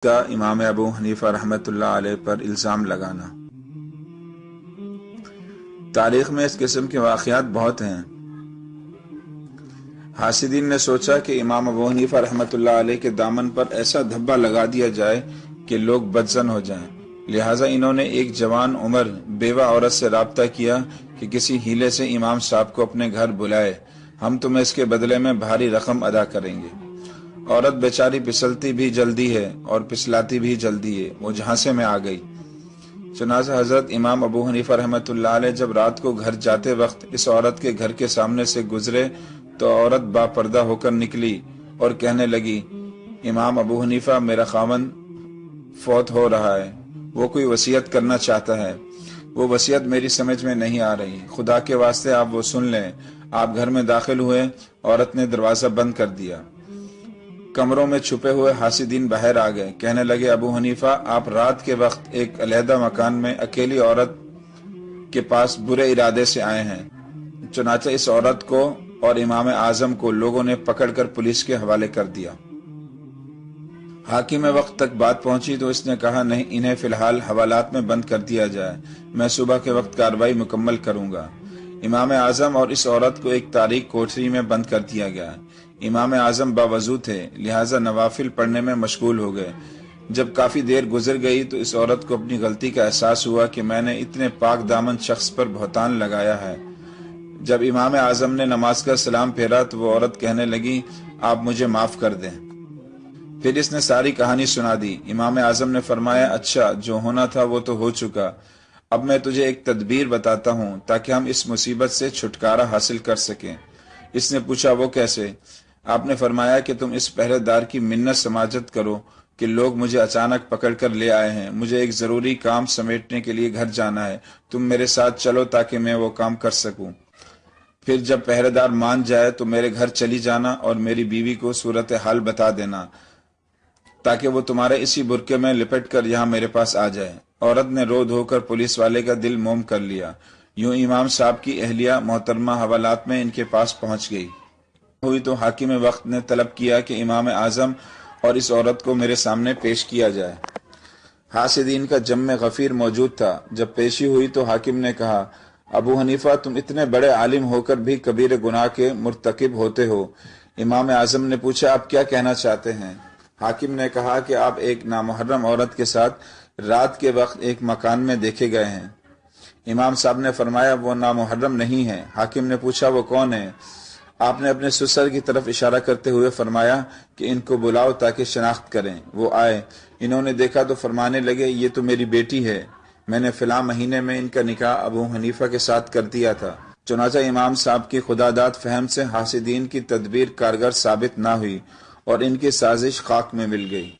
کا امام ابو حنیفہ رحمۃ اللہ علیہ پر الزام لگانا۔ تاریخ میں اس قسم کے واقعات بہت ہیں۔ حاسدین نے سوچا کہ امام ابو حنیفہ رحمۃ اللہ علیہ کے دامن پر ایسا دھبا لگا دیا جائے کہ لوگ بدظن ہو جائیں، لہٰذا انہوں نے ایک جوان عمر بیوہ عورت سے رابطہ کیا کہ کسی ہیلے سے امام صاحب کو اپنے گھر بلائے، ہم تمہیں اس کے بدلے میں بھاری رقم ادا کریں گے۔ عورت بیچاری پسلتی بھی جلدی ہے اور پسلاتی بھی جلدی ہے، وہ جھانسے میں آ گئی۔ چنانچہ حضرت امام ابو حنیفہ رحمۃ اللہ علیہ جب رات کو گھر جاتے وقت اس عورت کے گھر کے سامنے سے گزرے تو عورت با پردہ ہو کر نکلی اور کہنے لگی، امام ابو حنیفہ، میرا خاوند فوت ہو رہا ہے، وہ کوئی وصیت کرنا چاہتا ہے، وہ وصیت میری سمجھ میں نہیں آ رہی، خدا کے واسطے آپ وہ سن لیں۔ آپ گھر میں داخل ہوئے، عورت نے دروازہ بند کر دیا۔ کمروں میں چھپے ہوئے حاسدین باہر آ گئے، کہنے لگے، ابو حنیفہ، آپ رات کے وقت ایک علیحدہ مکان میں اکیلی عورت کے پاس برے ارادے سے آئے ہیں۔ چنانچہ اس عورت کو اور امام اعظم کو لوگوں نے پکڑ کر پولیس کے حوالے کر دیا۔ حاکم وقت تک بات پہنچی تو اس نے کہا، نہیں، انہیں فی الحال حوالات میں بند کر دیا جائے، میں صبح کے وقت کارروائی مکمل کروں گا۔ امام اعظم اور اس عورت کو ایک تاریک کوٹری میں بند کر دیا گیا۔ امام اعظم باوضو تھے، لہٰذا نوافل پڑھنے میں مشغول ہو گئے۔ جب کافی دیر گزر گئی تو اس عورت کو اپنی غلطی کا احساس ہوا کہ میں نے اتنے پاک دامن شخص پر بہتان لگایا ہے۔ جب امام اعظم نے نماز کا سلام پھیرا تو وہ عورت کہنے لگی، آپ مجھے معاف کر دیں۔ پھر اس نے ساری کہانی سنا دی۔ امام اعظم نے فرمایا، اچھا، جو ہونا تھا وہ تو ہو چکا، اب میں تجھے ایک تدبیر بتاتا ہوں تاکہ ہم اس مصیبت سے چھٹکارا حاصل کر سکیں۔ اس نے پوچھا، وہ کیسے؟ آپ نے فرمایا کہ تم اس پہرے دار کی منت سماجت کرو کہ لوگ مجھے اچانک پکڑ کر لے آئے ہیں، مجھے ایک ضروری کام سمیٹنے کے لیے گھر جانا ہے، تم میرے ساتھ چلو تاکہ میں وہ کام کر سکوں۔ پھر جب پہرے دار مان جائے تو میرے گھر چلی جانا اور میری بیوی کو صورتحال بتا دینا تاکہ وہ تمہارے اسی برقعے میں لپٹ کر یہاں میرے پاس آ جائے۔ عورت نے رو دھو کر پولیس والے کا دل موم کر لیا۔ یوں امام صاحب کی اہلیہ محترمہ حوالات میں ان کے پاس پہنچ گئی ہوئی تو حاکم وقت نے طلب کیا کہ امام اعظم اور اس عورت کو میرے سامنے پیش کیا جائے۔ حاسدین کا جم غفیر موجود تھا۔ جب پیشی ہوئی تو حاکم نے کہا، ابو حنیفہ، تم اتنے بڑے عالم ہو کر بھی کبیر گناہ کے مرتکب ہوتے ہو۔ امام اعظم نے پوچھا، آپ کیا کہنا چاہتے ہیں؟ حاکم نے کہا کہ آپ ایک نامحرم عورت کے ساتھ رات کے وقت ایک مکان میں دیکھے گئے ہیں۔ امام صاحب نے فرمایا، وہ نامحرم نہیں ہے۔ حاکم نے پوچھا، وہ کون ہے؟ آپ نے اپنے سسر کی طرف اشارہ کرتے ہوئے فرمایا کہ ان کو بلاؤ تاکہ شناخت کریں۔ وہ آئے، انہوں نے دیکھا تو فرمانے لگے، یہ تو میری بیٹی ہے، میں نے فلاں مہینے میں ان کا نکاح ابو حنیفہ کے ساتھ کر دیا تھا۔ چنانچہ امام صاحب کی خداداد فہم سے حاسدین کی تدبیر کارگر ثابت نہ ہوئی اور ان کی سازش خاک میں مل گئی۔